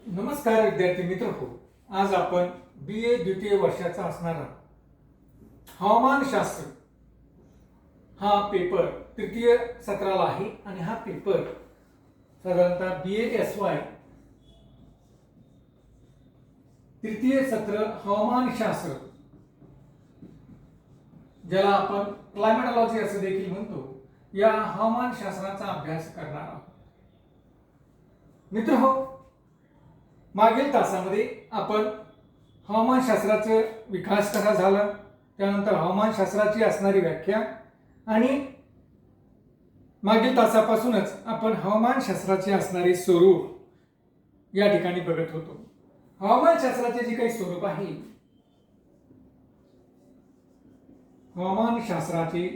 नमस्कार विद्यार्थी मित्र हो. आज आपण BA द्वितीय वर्षाचा असणारा हवामानशास्त्र हा पेपर तृतीय सत्राला आहे आणि हा पेपर साधारणतः BASY तृतीय सत्र हवामानशास्त्र ज्याला आपण क्लायमेटॉलॉजी असे देखील म्हणतो, या हवामानशास्त्राचा अभ्यास करणार आहोत. मित्र हो, मागील तासामध्ये आपण हवामानशास्त्राचा विकास कसा झाला, त्यानंतर हवामानशास्त्राची असणारी व्याख्या आणि मागील तासापासूनच आपण हवामानशास्त्राचे असणारे स्वरूप या ठिकाणी बघत होतो. हवामानशास्त्राचे जे काही स्वरूप आहे, हवामानशास्त्राचे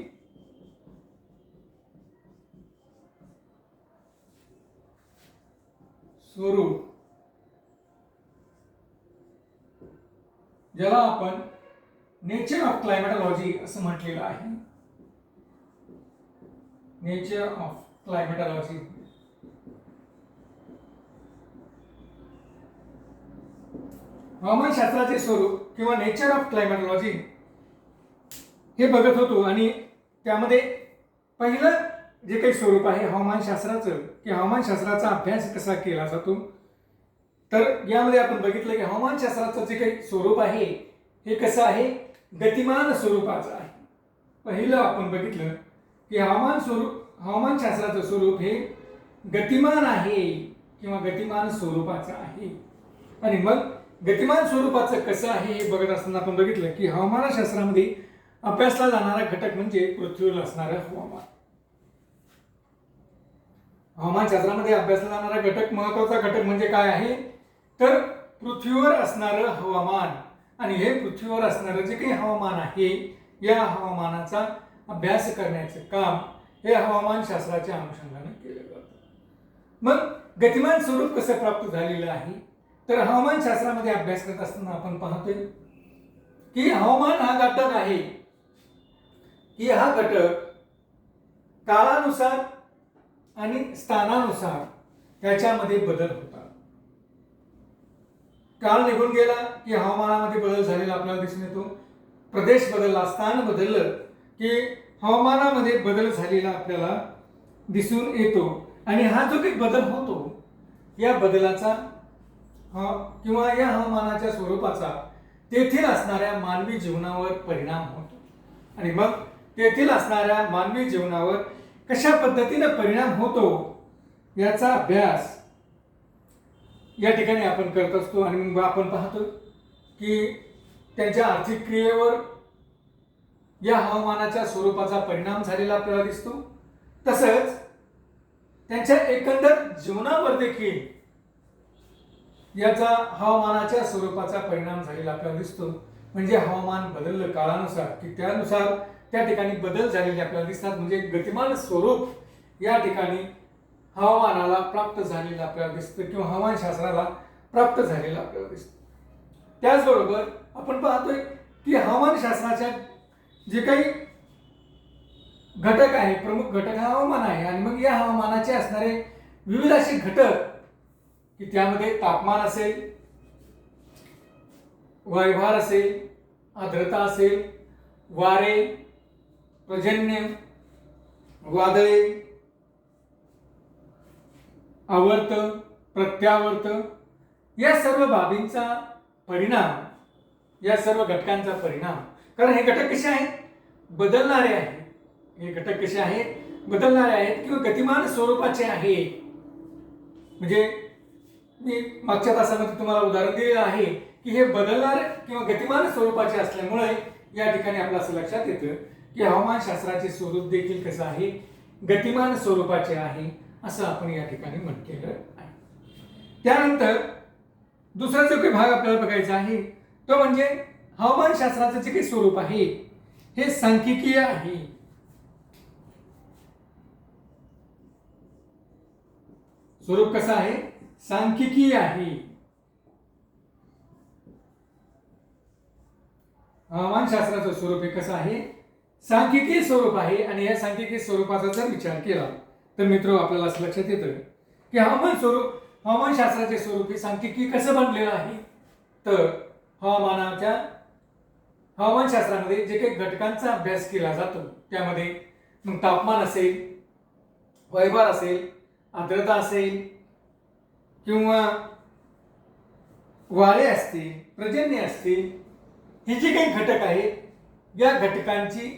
स्वरूप ज्याला आपण नेचर ऑफ क्लायमेटॉलॉजी असं म्हटलेलं आहे. नेचर ऑफ क्लायमेटॉलॉजी हवामानशास्त्राचे स्वरूप किंवा नेचर ऑफ क्लायमेटॉलॉजी हे बघत होतो आणि त्यामध्ये पहिलं जे काही स्वरूप आहे हवामानशास्त्राचं, की हवामानशास्त्राचा अभ्यास कसा केला जातो, तर यामध्ये आपण बघितलं की हवामानशास्त्राचं जे काही स्वरूप आहे हे कसं आहे, गतिमान स्वरूपाचं आहे. पहिलं आपण बघितलं की हवामानशास्त्राचं स्वरूप हे गतिमान आहे किंवा गतिमान स्वरूपाचं आहे. आणि मग गतिमान स्वरूपाचं कसं आहे हे बघत असताना आपण बघितलं की हवामानशास्त्रामध्ये अभ्यासला जाणारा घटक म्हणजे पृथ्वीवर असणारं हवामान. हवामानशास्त्रामध्ये अभ्यासला जाणारा घटक, महत्वाचा घटक म्हणजे काय आहे, तर पृथ्वीवर असणारं हवामान. आणि हे पृथ्वीवर असणारं जे काही हवामान आहे, या हवामानाचा अभ्यास करण्याचं काम हे हवामानशास्त्राच्या अनुषंगाने केलं जातं. मग गतिमान स्वरूप कसं प्राप्त झालेलं आहे, तर हवामानशास्त्रामध्ये अभ्यास करत असताना आपण पाहतोय की हवामान हा घटक आहे, की हा घटक काळानुसार आणि स्थानानुसार त्याच्यामध्ये बदल होतात. काळ निघून गेला की हवामानामध्ये बदल झालेला आपल्याला दिसून येतो. प्रदेश बदलला, स्थान बदललं की हवामानामध्ये बदल झालेला आपल्याला दिसून येतो. आणि हा जो काही बदल होतो, या बदलाचा किंवा या हवामानाच्या स्वरूपाचा तेथील असणाऱ्या मानवी जीवनावर परिणाम होतो. आणि मग तेथील असणाऱ्या मानवी जीवनावर कशा पद्धतीने परिणाम होतो याचा अभ्यास या ठिकाणी आपण करत असतो. आणि मग आपण पाहतो की त्यांच्या आर्थिक क्रियेवर या हवामानाच्या स्वरूपाचा परिणाम झालेला आपल्याला दिसतो. तसंच त्यांच्या एकंदर जीवनावर देखील याचा हवामानाच्या स्वरूपाचा परिणाम झालेला आपल्याला दिसतो. म्हणजे हवामान बदललं काळानुसार की त्यानुसार त्या ठिकाणी बदल झालेले आपल्याला दिसतात. म्हणजे गतिमान स्वरूप या ठिकाणी हवामानाला प्राप्त झालेलं आपल्याला दिसतं किंवा हवामानशास्त्राला प्राप्त झालेलं आपल्याला दिसतं. त्याचबरोबर आपण पाहतोय की हवामानशास्त्राच्या जे काही घटक आहे, प्रमुख घटक हा हवामान आहे. आणि मग या हवामानाचे असणारे विविध असे घटक की त्यामध्ये तापमान असेल, वायुभार असेल, आर्द्रता असेल, वारे, पर्जन्य, वादळे, आवर्त, प्रत्यावर्त, या सर्व बाबींचा परिणाम, या सर्व घटकांचा परिणाम. कारण हे घटक कसे आहेत, बदलणारे आहेत. हे घटक कसे आहेत, बदलणारे आहेत किंवा गतिमान स्वरूपाचे आहेत. म्हणजे मी मागच्या तासामध्ये तुम्हाला उदाहरण दिलेलं आहे की हे बदलणारे किंवा गतिमान स्वरूपाचे असल्यामुळे या ठिकाणी आपलं असं लक्षात येतं की हवामानशास्त्राचे स्वरूप देखील कसं आहे, गतिमान स्वरूपाचे आहे, असं आपण या ठिकाणी म्हटलेलं आहे. त्यानंतर दुसरा जो काही भाग आपल्याला बघायचा आहे तो म्हणजे हवामानशास्त्राचं जे काही स्वरूप आहे हे सांख्यिकीय आहे. स्वरूप कसं आहे, सांख्यिकीय आहे. हवामानशास्त्राचं स्वरूप हे कसं आहे, सांख्यिकीय स्वरूप आहे. आणि या सांख्यिकीय स्वरूपाचा जर विचार केला तर मित्र आपल्याला असं लक्षात येतं की हवामान स्वरूप हवामानशास्त्राचे स्वरूप हे सांख्यिकी कसं बनलेलं आहे, तर हवामानशास्त्रामध्ये जे काही घटकांचा अभ्यास केला जातो त्यामध्ये मग तापमान असेल, वैभार असेल, आर्द्रता असेल किंवा वारे असतील, पर्जन्य असतील, हे जे काही घटक आहेत या घटकांची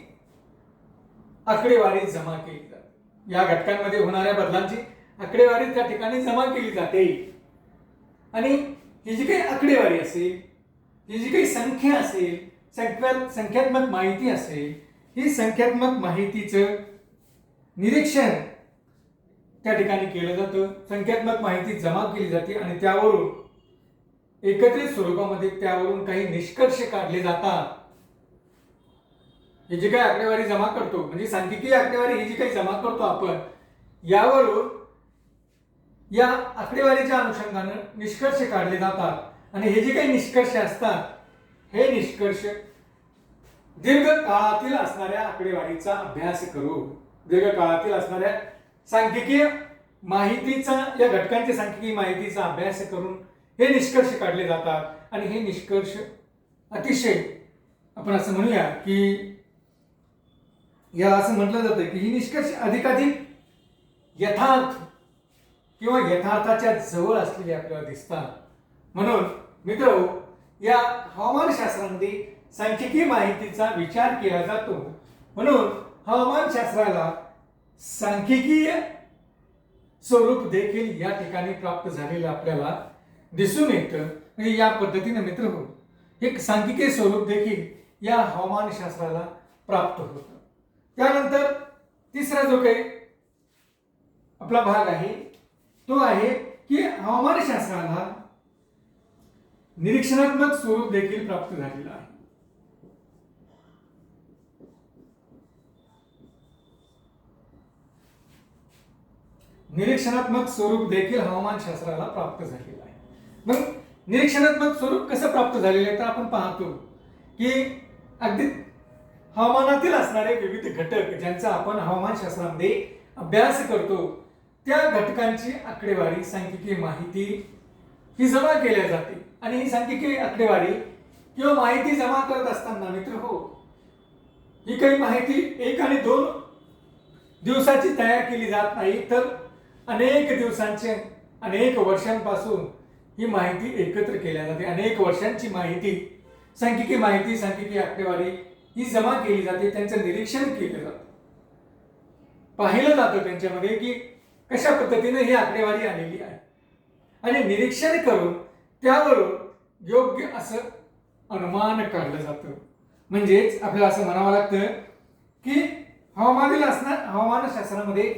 आकडेवारी जमा केली जाते. या घटकांमध्ये होणाऱ्या बदलांची आकडेवारी त्या ठिकाणी जमा केली जाते आणि ही जी काही आकडेवारी असेल, ही जी काही संख्या असेल, संख्यात्मक माहिती असेल, ही संख्यात्मक माहितीचं निरीक्षण त्या ठिकाणी केलं जातं. संख्यात्मक माहिती जमा केली जाते आणि त्यावरून एकत्रित स्वरूपामध्ये त्यावरून काही निष्कर्ष काढले जातात. हे जे काही आकडेवारी जमा करतो म्हणजे सांख्यिकीय आकडेवारी ही जी काही जमा करतो आपण, यावरून या आकडेवारीच्या अनुषंगाने निष्कर्ष काढले जातात आणि हे जे काही निष्कर्ष असतात हे निष्कर्ष दीर्घकाळातील असणाऱ्या आकडेवारीचा अभ्यास करून, दीर्घकाळातील असणाऱ्या सांख्यिकीय माहितीचा, या घटकांच्या सांख्यिकीय माहितीचा अभ्यास करून हे निष्कर्ष काढले जातात आणि हे निष्कर्ष अतिशय आपण असं म्हणूया की या असं म्हटलं जातं की ही निष्कर्ष अधिकाधिक यथार्थ किंवा यथार्थाच्या जवळ असलेले आपल्याला दिसतात. म्हणून मित्र, या हवामानशास्त्रामध्ये सांख्यिकीय माहितीचा विचार केला जातो. म्हणून हवामानशास्त्राला सांख्यिकीय स्वरूप देखील या ठिकाणी प्राप्त झालेलं आपल्याला दिसून येतं. म्हणजे या पद्धतीने मित्र हो, एक सांख्यिकीय स्वरूप देखील या हवामानशास्त्राला प्राप्त होतं. त्यानंतर तिसरा जो काही आपला भाग आहे तो आहे की हवामानशास्त्राला निरीक्षणात्मक स्वरूप देखील प्राप्त झालेलं आहे. निरीक्षणात्मक स्वरूप देखील हवामानशास्त्राला प्राप्त झालेलं आहे. मग निरीक्षणात्मक स्वरूप कसं प्राप्त झालेलं आहे तर आपण पाहतो की अगदी हवामानातील असणारे विविध घटक ज्यांचा आपण हवामानशास्त्रामध्ये अभ्यास करतो त्या घटकांची आकडेवारी, सांख्यिकीय माहिती ही जमा केल्या जाते. आणि ही सांख्यिकीय आकडेवारी किंवा माहिती जमा करत असताना मित्र हो, ही काही माहिती 1 आणि 2 दिवसाची तयार केली जात नाही, तर अनेक दिवसांचे, अनेक वर्षांपासून ही माहिती एकत्र केल्या जाते. अनेक वर्षांची माहिती, सांख्यिकीय माहिती, सांख्यिकीय आकडेवारी ही जमा केली जाते. त्यांचं निरीक्षण केलं जातं, पाहिलं जातं त्यांच्यामध्ये की कशा पद्धतीने ही आकडेवारी आलेली आहे आणि निरीक्षण करून त्यावरून योग्य असं अनुमान काढलं जातं. म्हणजेच आपल्याला असं म्हणावं लागतं की हवामानशास्त्रामध्ये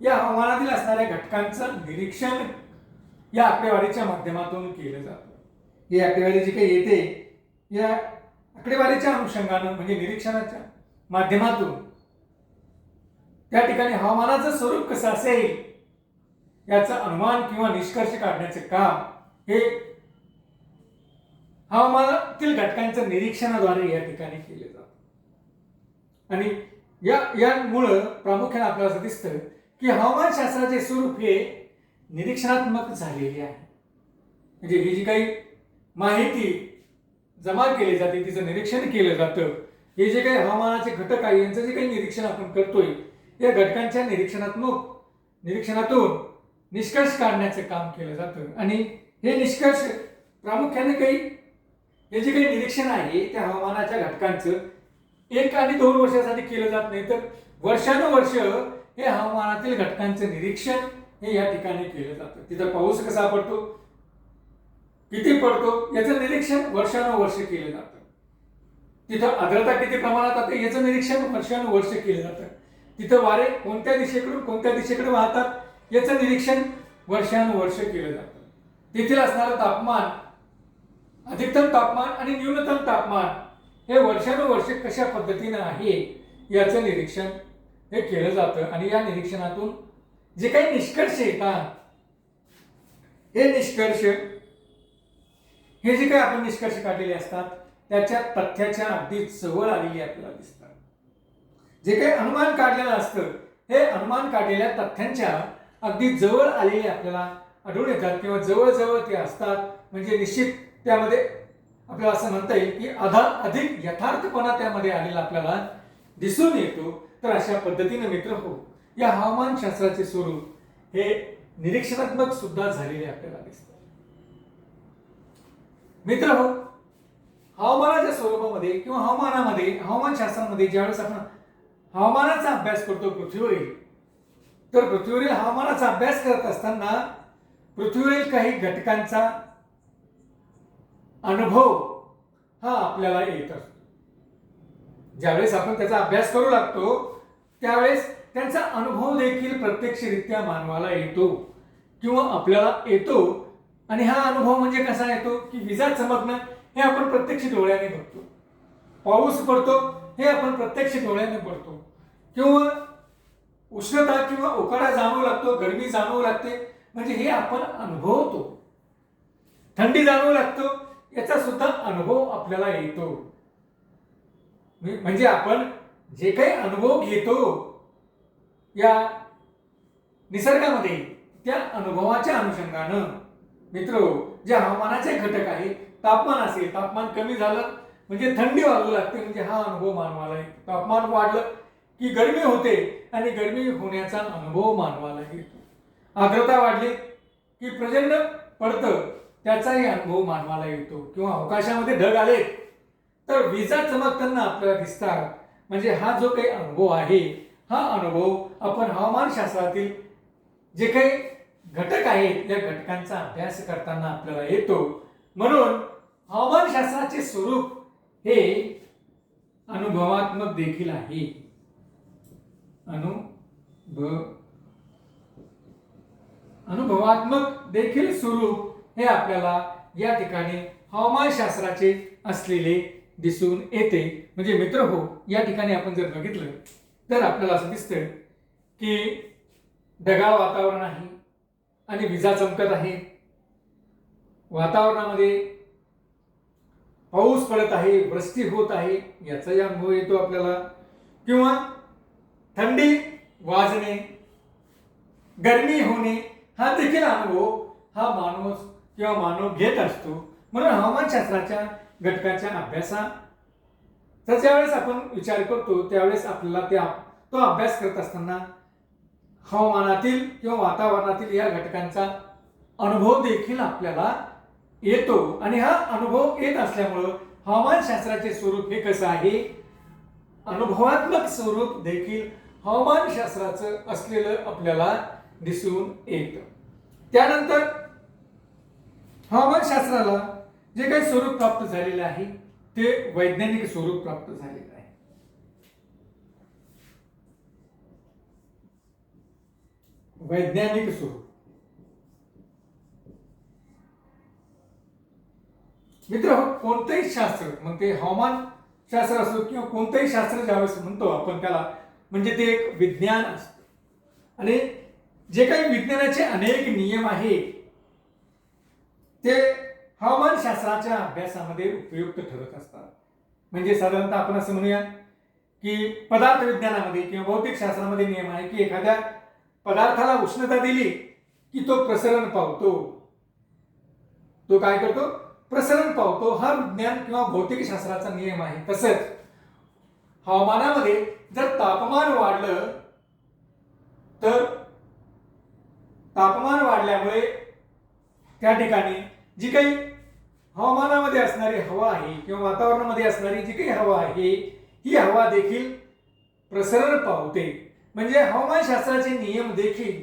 या हवामानातील असणाऱ्या घटकांचं निरीक्षण या आकडेवारीच्या माध्यमातून केलं जातं. ही आकडेवारी जी काही येते या आकडेवारीच्या अनुषंगानं म्हणजे निरीक्षणाच्या माध्यमातून त्या ठिकाणी हवामानाचं स्वरूप कसं असेल याचा अनुमान किंवा निष्कर्ष काढण्याचे काम हे हवामानातील घटकांच्या निरीक्षणाद्वारे या ठिकाणी केले जातं. आणि यामुळं प्रामुख्याने आपल्याला असं दिसतं की हवामानशास्त्राचे स्वरूप हे निरीक्षणात्मक झालेले आहे. म्हणजे ही जी काही माहिती जमा केली जाते तिचं निरीक्षण केलं जातं. हे जे काही हवामानाचे घटक आहे यांचं जे काही निरीक्षण आपण करतोय या घटकांच्या निरीक्षणातून निष्कर्ष काढण्याचं काम केलं जातं. आणि हे निष्कर्ष प्रामुख्याने हे जे काही निरीक्षण आहे त्या हवामानाच्या घटकांचं 1 आणि 2 वर्षासाठी केलं जात नाही, तर वर्षानुवर्ष हे हवामानातील घटकांचं निरीक्षण हे या ठिकाणी केलं जातं. तिथं पाऊस कसा पडतो, किती पडतो याचं निरीक्षण वर्षानुवर्ष केलं जातं. तिथं आर्द्रता किती प्रमाणात आहे याचं निरीक्षण वर्षानुवर्ष केलं जातं. तिथं वारे कोणत्या दिशेकडे वाहतात याचं निरीक्षण वर्षानुवर्ष केलं जातं. तेथील असणारं तापमान, अधिकतम तापमान आणि न्यूनतम तापमान हे वर्षानुवर्ष कशा पद्धतीनं आहे याचं निरीक्षण हे केलं जातं. आणि या निरीक्षणातून जे काही निष्कर्ष येतात हे निष्कर्ष, हे जे काही आपण निष्कर्ष काढलेले असतात त्याच्या तथ्याच्या अगदी जवळ आलेली आपल्याला दिसतात. जे काही अनुमान काढलेलं असतं हे अनुमान काढलेल्या तथ्यांच्या अगदी जवळ आलेले आपल्याला आढळून येतात किंवा जवळजवळ ते असतात, म्हणजे निश्चित त्यामध्ये आपल्याला असं म्हणता येईल की अधिक यथार्थपणा त्यामध्ये आलेला आपल्याला दिसून येतो. तर अशा पद्धतीने मित्र हो, या हवामानशास्त्राचे स्वरूप हे निरीक्षणात्मक सुद्धा झालेले आपल्याला दिसतात. मित्र हो, हवामानाच्या स्वरूपामध्ये किंवा हवामानशास्त्रामध्ये ज्यावेळेस आपण हवामानाचा अभ्यास करतो पृथ्वीवरील, तर पृथ्वीवरील हवामानाचा अभ्यास करत असताना पृथ्वीवरील काही घटकांचा अनुभव हा आपल्याला येत असतो. ज्यावेळेस आपण त्याचा अभ्यास करू लागतो त्यावेळेस त्यांचा अनुभव देखील प्रत्यक्षरित्या मानवाला येतो किंवा आपल्याला येतो. आणि हा अनुभव म्हणजे कसा येतो की विजा चमकणं हे आपण प्रत्यक्ष डोळ्याने बघतो, पाऊस पडतो हे आपण प्रत्यक्ष डोळ्याने पडतो, किंवा उष्णता किंवा उकाडा जाणवू लागतो, गरमी जाणवू लागते, म्हणजे हे आपण अनुभवतो. थंडी जाणवू लागतो, याचा सुद्धा अनुभव आपल्याला येतो. म्हणजे आपण जे काही अनुभव घेतो या निसर्गामध्ये, त्या अनुभवाच्या अनुषंगानं मित्र जे हवामानाचे घटक आहेत, तापमान असेल, तापमान कमी झालं म्हणजे थंडी वाजू लागते, म्हणजे हा अनुभव मानवाला येतो. तापमान वाढलं की गरमी होते आणि गरमी होण्याचा अनुभव मानवाला येतो. आर्द्रता वाढली की प्रचंड पडतं, त्याचाही अनुभव मानवाला येतो. किंवा अवकाशामध्ये ढग आले तर विजा चमकताना आपल्याला दिसतात, म्हणजे हा जो काही अनुभव आहे, हा अनुभव आपण हवामानशास्त्रातील जे काही घटक आहेत या घटकांचा अभ्यास करताना आपल्याला येतो. म्हणून हवामानशास्त्राचे स्वरूप हे अनुभवात्मक देखील आहे. अनुभवात्मक देखील स्वरूप हे आपल्याला या ठिकाणी हवामानशास्त्राचे असलेले दिसून येते. म्हणजे मित्र हो, या ठिकाणी आपण जर बघितलं तर आपल्याला असं दिसतं की ढगाळ वातावरण आहे आणि विजा चमकत आहे, वातावरणामध्ये पाऊस पडत आहे, वृष्टी होत आहे, याचाही अनुभव येतो आपल्याला. किंवा थंडी वाजणे, गरमी होणे, हा देखील अनुभव हा मानव घेत असतो. म्हणून हवामानशास्त्राच्या घटकाच्या अभ्यासाचा ज्यावेळेस आपण विचार करतो त्यावेळेस आपल्याला तो अभ्यास करत असताना हवामानातील किंवा वातावरणातील या घटकांचा अनुभव देखील आपल्याला येतो. आणि हा अनुभव येत असल्यामुळं हवामानशास्त्राचे स्वरूप हे कसं आहे, अनुभवात्मक स्वरूप देखील हवामानशास्त्राचं असलेलं आपल्याला दिसून येतं. त्यानंतर हवामानशास्त्राला जे काही स्वरूप प्राप्त झालेले आहे ते वैज्ञानिक स्वरूप प्राप्त झालेलं आहे. वैज्ञानिक स्वरूप मित्र, कोणतेही शास्त्र, मग ते हवामान शास्त्र असो किंवा कोणतेही शास्त्र ज्यावेळेस म्हणतो आपण त्याला, म्हणजे ते एक विज्ञान असतं. आणि जे काही विज्ञानाचे अनेक नियम आहेत ते हवामानशास्त्राच्या अभ्यासामध्ये उपयुक्त ठरत असतात. म्हणजे साधारणतः आपण असं म्हणूया की पदार्थ विज्ञानामध्ये किंवा भौतिक शास्त्रामध्ये नियम आहे की एखाद्या पदार्थाला उष्णता दिली की तो प्रसरण पावतो. तो काय करतो? प्रसरण पावतो. हा विज्ञान किंवा भौतिक शास्त्राचा नियम आहे. तसंच हवामानामध्ये जर तापमान वाढलं तर तापमान वाढल्यामुळे त्या ठिकाणी जी काही हवामानामध्ये असणारी हवा आहे किंवा वातावरणामध्ये असणारी जी काही हवा आहे ही हवा देखील प्रसरण पावते. म्हणजे हवामानशास्त्राचे नियम देखील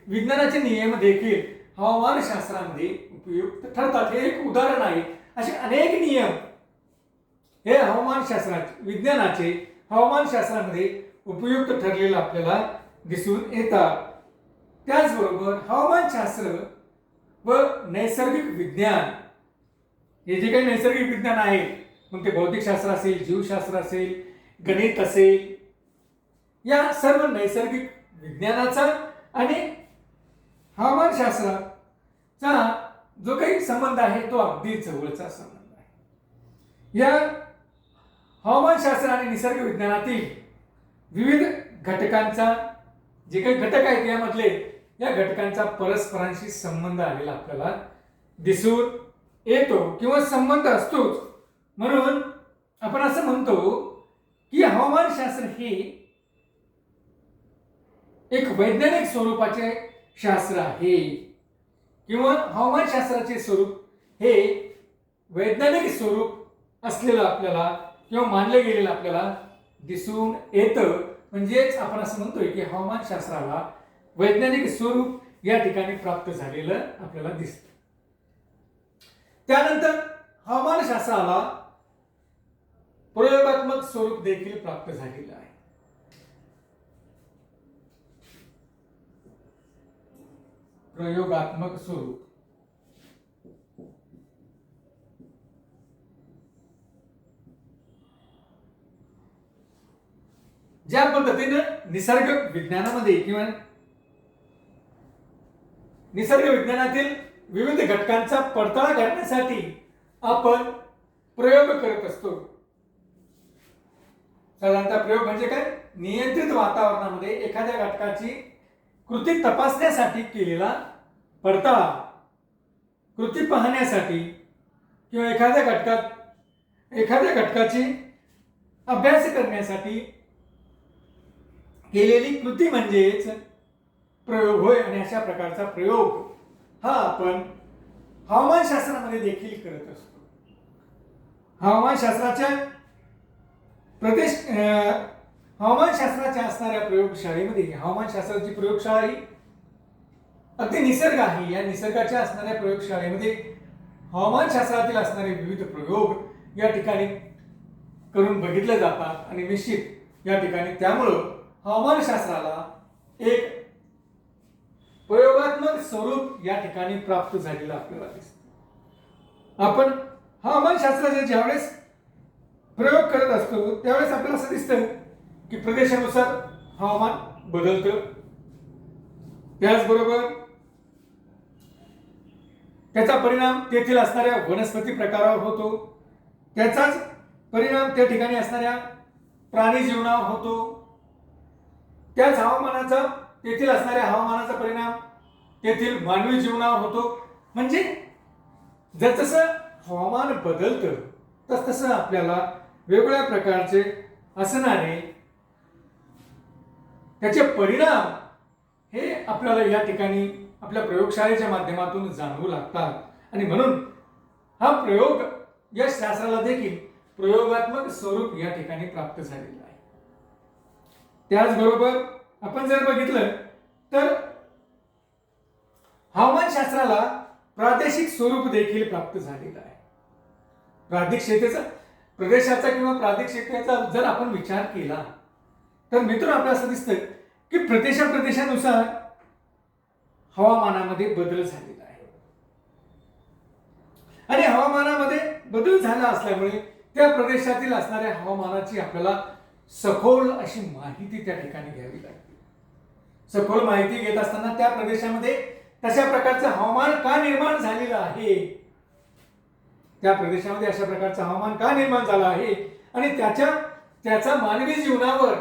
विज्ञानाचे नियम देखील हवामानशास्त्रामध्ये उपयुक्त ठरतात. हे एक उदाहरण आहे. असे अनेक नियम हे विज्ञानाचे हवामानशास्त्रामध्ये उपयुक्त ठरलेलं आपल्याला दिसून येतात. त्याचबरोबर हवामानशास्त्र व नैसर्गिक विज्ञान हे जे काही नैसर्गिक विज्ञान आहे, मग ते भौतिकशास्त्र असेल, जीवशास्त्र असेल, गणित असेल, या सर्व नैसर्गिक विज्ञानाचा आणि हवामानशास्त्राचा जो काही संबंध आहे तो अगदी जवळचा संबंध आहे. या हवामानशास्त्र आणि निसर्ग विज्ञानातील विविध घटकांचा जे काही घटक आहेत यामधले या घटकांचा परस्परांशी संबंध आलेला आपल्याला दिसून येतो किंवा संबंध असतोच. म्हणून आपण असं म्हणतो की हवामानशास्त्र हे एक वैज्ञानिक स्वरूपाचे शास्त्र आहे किंवा हवामानशास्त्राचे स्वरूप हे वैज्ञानिक स्वरूप असलेलं आपल्याला किंवा मानलं गेलेलं आपल्याला दिसून येतं. म्हणजेच आपण असं म्हणतोय की हवामानशास्त्राला वैज्ञानिक स्वरूप या ठिकाणी प्राप्त झालेलं आपल्याला दिसतं. त्यानंतर हवामानशास्त्राला प्रयोगात्मक स्वरूप देखील प्राप्त झालेलं आहे. प्रयोगात्मक स्वरूप ज्या पद्धतीनं निसर्ग विज्ञानामध्ये किंवा निसर्ग विज्ञानातील विविध घटकांचा पडताळा करण्यासाठी आपण प्रयोग करत असतो. साधारणतः प्रयोग म्हणजे काय? नियंत्रित वातावरणामध्ये एखाद्या घटकाची कृती तपासण्यासाठी केलेला पडताळा, कृती पाहण्यासाठी किंवा एखाद्या घटकाची अभ्यास करण्यासाठी केलेली कृती म्हणजेच प्रयोग होय. आणि अशा प्रकारचा प्रयोग हा आपण हवामानशास्त्रामध्ये देखील करत असतो. हवामानशास्त्राच्या असणाऱ्या प्रयोगशाळेमध्ये हवामानशास्त्राची प्रयोगशाळा ही अगदी निसर्ग आहे. या निसर्गाच्या असणाऱ्या प्रयोगशाळेमध्ये हवामानशास्त्रातील असणारे विविध प्रयोग या ठिकाणी करून बघितले जातात आणि निश्चित या ठिकाणी त्यामुळं हवामानशास्त्राला एक प्रयोगात्मक स्वरूप या ठिकाणी प्राप्त झालेलं आपल्याला दिसतं. आपण हवामानशास्त्राचे ज्यावेळेस प्रयोग करत असतो त्यावेळेस आपल्याला असं दिसतं की प्रदेशानुसार हवामान बदलतं. त्याचबरोबर त्याचा परिणाम तेथील असणाऱ्या वनस्पती प्रकारावर होतो. त्याचाच परिणाम त्या ठिकाणी असणाऱ्या प्राणी जीवनावर होतो. त्याच हवामानाचा तेथील असणाऱ्या हवामानाचा परिणाम तेथील मानवी जीवनावर होतो. म्हणजे जसं हवामान बदलतं तसतसं आपल्याला वेगवेगळ्या प्रकारचे असणारे त्याचे परिणाम हे आपल्याला या ठिकाणी आपल्या प्रयोगशाळेच्या माध्यमातून जाणवू लागतात. आणि म्हणून हा प्रयोग या शास्त्राला देखील प्रयोगात्मक स्वरूप या ठिकाणी प्राप्त झालेलं आहे. त्याचबरोबर आपण जर बघितलं तर हवामानशास्त्राला प्रादेशिक स्वरूप देखील प्राप्त झालेलं आहे. प्रादेशिकतेचा प्रदेशाचा किंवा प्रादेशिकतेचा जर आपण विचार केला तर मित्रांनो आपल्याला असं दिसतं की प्रदेशानुसार हवामानामध्ये बदल झालेला आहे. आणि हवामानामध्ये बदल झाला असल्यामुळे त्या प्रदेशातील असणाऱ्या हवामानाची आपल्याला सखोल अशी माहिती त्या ठिकाणी घ्यावी लागते. सखोल माहिती घेत असताना त्या प्रदेशामध्ये तशा प्रकारचं हवामान का निर्माण झालेलं आहे, त्या प्रदेशामध्ये अशा प्रकारचं हवामान का निर्माण झालं आहे आणि त्याचा मानवी जीवनावर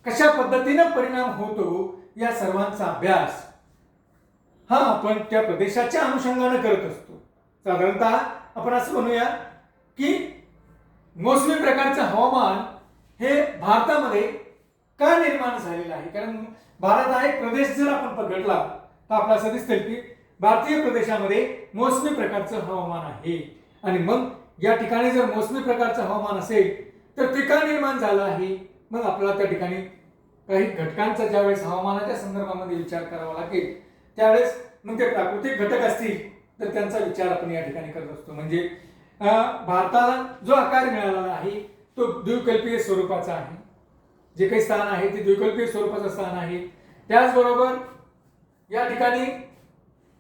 कशा पद्धतीने परिणाम होतो या सर्वांचा अभ्यास हा आपण त्या प्रदेशाच्या अनुषंगाने करत असतो. साधारणतः आपण असं म्हणूया की मोसमी प्रकारचं हवामान हे भारतामध्ये का निर्माण झालेलं आहे. कारण भारत हा एक प्रदेश जर आपण पकडला तर आपल्याला असं दिसतं की भारतीय प्रदेशामध्ये मोसमी प्रकारचं हवामान आहे. आणि मग या ठिकाणी जर मोसमी प्रकारचं हवामान असेल तर ते का निर्माण झालं आहे. मग आपल्याला त्या ठिकाणी काही घटकांचा ज्यावेळेस हवामानाच्या संदर्भामध्ये विचार करावा लागेल त्यावेळेस मग ते प्राकृतिक घटक असतील तर त्यांचा विचार आपण या ठिकाणी करत असतो. म्हणजे भारताला जो आकार मिळालेला आहे तो द्विकल्पीय स्वरूपाचा आहे. जे काही स्थान आहे ते द्विकल्पीय स्वरूपाचं स्थान आहे. त्याचबरोबर या ठिकाणी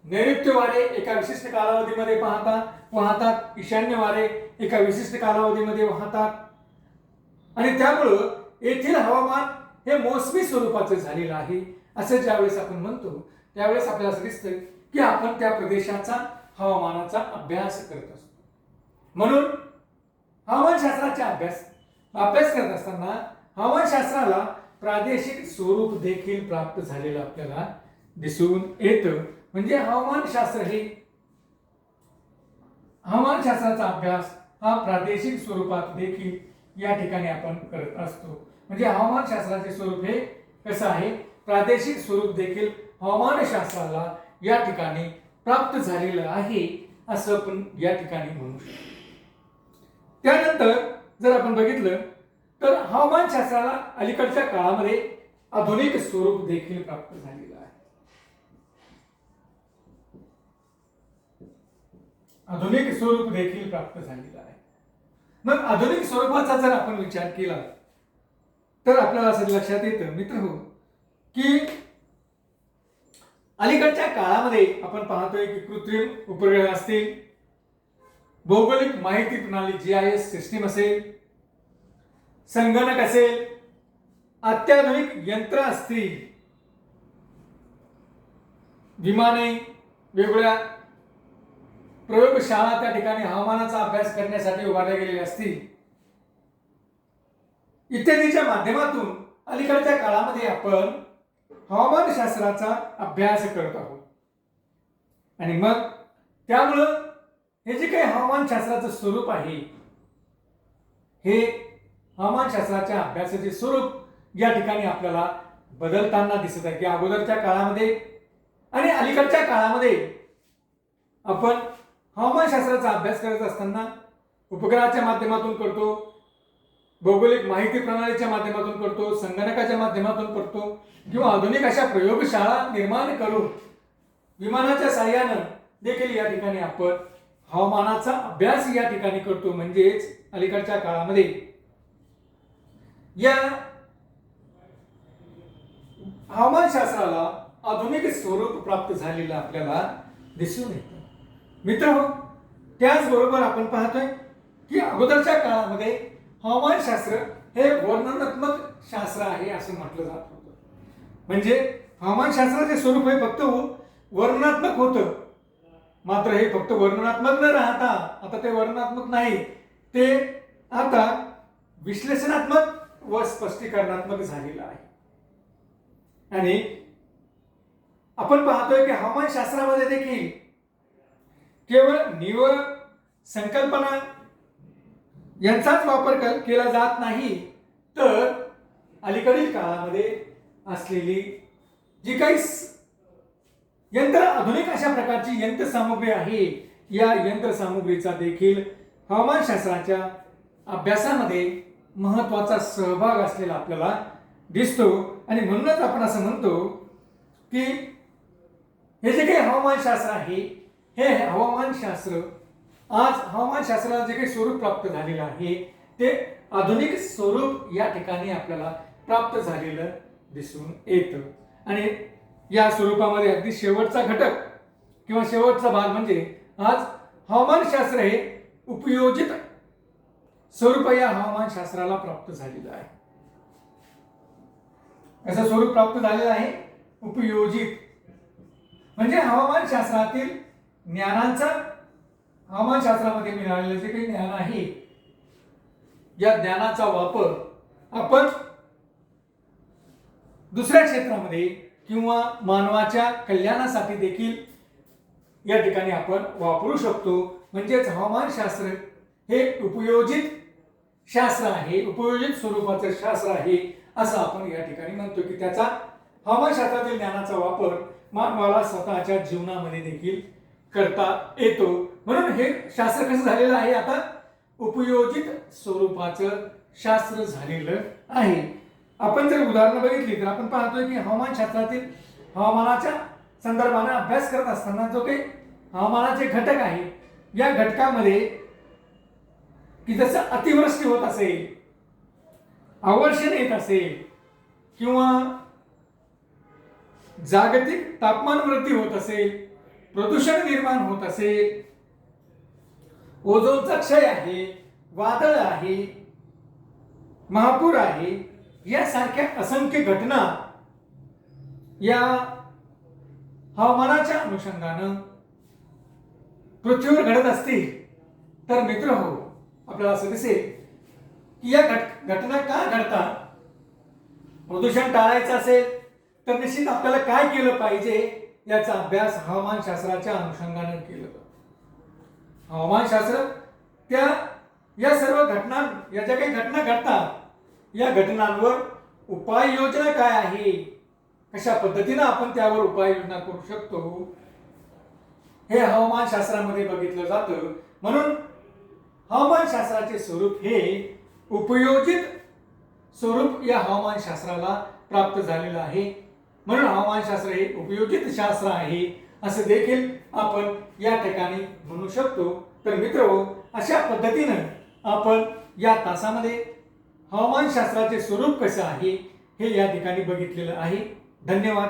नैऋत्य वारे एका विशिष्ट कालावधीमध्ये वाहतात, ईशान्य वारे एका विशिष्ट कालावधीमध्ये वाहतात आणि त्यामुळं येथील हवामान हे मोसमी स्वरूपाचं झालेलं आहे. असं ज्यावेळेस आपण म्हणतो त्यावेळेस आपल्याला असं दिसतं की आपण त्या प्रदेशाचा हवामानाचा अभ्यास करत असतो. म्हणून हवामानशास्त्राचा अभ्यास करत असताना हवामानशास्त्राला प्रादेशिक स्वरूप देखील प्राप्त झालेलं आपल्याला दिसून येतं. म्हणजे हवामानशास्त्र हे हवामानशास्त्राचा अभ्यास हा प्रादेशिक स्वरूपात देखील या ठिकाणी आपण करत असतो. म्हणजे हवामानशास्त्राचे स्वरूप हे कसं आहे, प्रादेशिक स्वरूप देखील हवामानशास्त्राला या ठिकाणी प्राप्त झालेलं आहे असं आपण या ठिकाणी म्हणू शकतो. त्यानंतर जर आपण बघितलं तर हवामानशास्त्राला अलीकडच्या काळामध्ये आधुनिक स्वरूप देखील प्राप्त झालेलं आहे. आधुनिक स्वरूप देखील प्राप्त झालेलं आहे. मग आधुनिक स्वरूपाचा जर आपण विचार केला तर आपल्याला असं लक्षात येतं मित्रहो की अलीकडच्या काळामध्ये आपण पाहतोय की कृत्रिम उपग्रह असतील, भौगोलिक माहिती प्रणाली GIS सिस्टीम असेल, संगणक असेल, अत्याधुनिक यंत्र असतील, विमाने, वेगवेगळ्या प्रयोगशाळा त्या ठिकाणी हवामानाचा अभ्यास करण्यासाठी उभारल्या गेलेल्या असतील इत्यादीच्या माध्यमातून अलीकडच्या काळामध्ये आपण हवामानशास्त्राचा अभ्यास करत आहोत. आणि मग त्यामुळं हे जे काही हवामानशास्त्राचं स्वरूप आहे हे हवामानशास्त्राच्या अभ्यासाचे स्वरूप या ठिकाणी आपल्याला बदलताना दिसत आहे की अगोदरच्या काळामध्ये आणि अलीकडच्या काळामध्ये आपण हवामानशास्त्राचा अभ्यास करत असताना उपग्रहाच्या माध्यमातून करतो, भौगोलिक माहिती प्रणालीच्या माध्यमातून करतो, संगणकाच्या माध्यमातून करतो किंवा आधुनिक अशा प्रयोगशाळा निर्माण करून विमानाच्या साहाय्यानं देखील या ठिकाणी आपण हवामानाचा अभ्यास या ठिकाणी करतो. म्हणजेच अलीकडच्या काळामध्ये या हवामानशास्त्राला आधुनिक स्वरूप प्राप्त झालेलं आपल्याला दिसून येतं. मित्रांनो, त्याचबरोबर आपण पाहतोय की अगोदरच्या काळामध्ये हवामानशास्त्र हे वर्णनात्मक शास्त्र आहे असं म्हटलं जात होतं. म्हणजे हवामानशास्त्राचे स्वरूप हे फक्त वर्णनात्मक होतं. मात्र हे फक्त वर्णनात्मक न राहता आता ते वर्णनात्मक नाही, ते आता विश्लेषणात्मक व स्पष्टीकरणात्मक झालेलं आहे. आणि आपण पाहतोय की हवामानशास्त्रामध्ये देखील केवळ निव्वळ संकल्पना यांचाच वापर केला जात नाही, तर अलीकडील काळामध्ये असलेली जी काही यंत्र आधुनिक अशा प्रकारची यंत्रसामुग्री आहे या यंत्रसामुग्रीचा देखील हवामानशास्त्राच्या अभ्यासामध्ये महत्त्वाचा सहभाग असलेला आपल्याला दिसतो. आणि म्हणूनच आपण असं म्हणतो की हे जे काही हवामानशास्त्र आहे हे हवामानशास्त्र आज हवामानशास्त्राला जे काही स्वरूप प्राप्त झालेलं आहे ते आधुनिक स्वरूप या ठिकाणी आपल्याला प्राप्त झालेलं दिसून येतं. आणि या स्वरूपामध्ये अगदी शेवटचा घटक किंवा शेवटचा भाग म्हणजे आज हवामानशास्त्र हे उपयोजित स्वरूप या हवामानशास्त्राला प्राप्त झालेलं आहे. असं स्वरूप प्राप्त झालेलं आहे उपयोजित. म्हणजे हवामानशास्त्रातील ज्ञानांचा हवामानशास्त्रामध्ये मिळालेलं जे काही ज्ञान आहे या ज्ञानाचा वापर आपण दुसऱ्या क्षेत्रामध्ये किंवा मानवाच्या कल्याणासाठी देखील या ठिकाणी आपण वापरू शकतो. म्हणजेच हवामानशास्त्र हे उपयोजित शास्त्र आहे, उपयोजित स्वरूपाचं शास्त्र आहे असं आपण या ठिकाणी म्हणतो की त्याचा हवामानशास्त्रातील ज्ञानाचा वापर मानवाला स्वतःच्या जीवनामध्ये देखील करता येतो. म्हणून हे शास्त्र कसं झालेलं आहे आता उपयोजित स्वरूपाचं शास्त्र झालेलं आहे. आपण जर उदाहरणं बघितली तर आपण पाहतोय की हवामानशास्त्रातील हवामानाच्या संदर्भाने अभ्यास करत असताना जो काही हवामानाचे घटक आहे या घटकामध्ये की जसं अतिवृष्टी होत असेल, अवर्षण येत असेल किंवा जागतिक तापमान वृद्धी होत असेल, प्रदूषण निर्माण होत असेल, ओझोनचा क्षय आहे, वादळ आहे, महापूर आहे, यासारख्या असंख्य घटना या हवामानाच्या अनुषंगानं पृथ्वीवर घडत असतील तर मित्र हो आपल्याला असं दिसेल की या घटना का घडतात. प्रदूषण टाळायचं असेल तर निश्चित आपल्याला काय केलं पाहिजे याचा अभ्यास हवामानशास्त्राच्या अनुषंगाने केलं जातो. हवामानशास्त्र त्या या सर्व घटना, या ज्या काही घटना घडतात या घटनांवर उपाययोजना काय आहे, कशा पद्धतीने आपण त्यावर उपाययोजना करू शकतो हे हवामानशास्त्रामध्ये बघितलं जातं. म्हणून हवामानशास्त्राचे स्वरूप हे उपयोजित स्वरूप या हवामानशास्त्राला प्राप्त झालेलं आहे. म्हणून हवामानशास्त्र हे उपयोजित शास्त्र आहे असं देखील आपण या ठिकाणी म्हणू शकतो. तर मित्रहो, अशा पद्धतीनं आपण या तासामध्ये हवामानशास्त्राचे स्वरूप कसं आहे हे या ठिकाणी बघितलेलं आहे. धन्यवाद.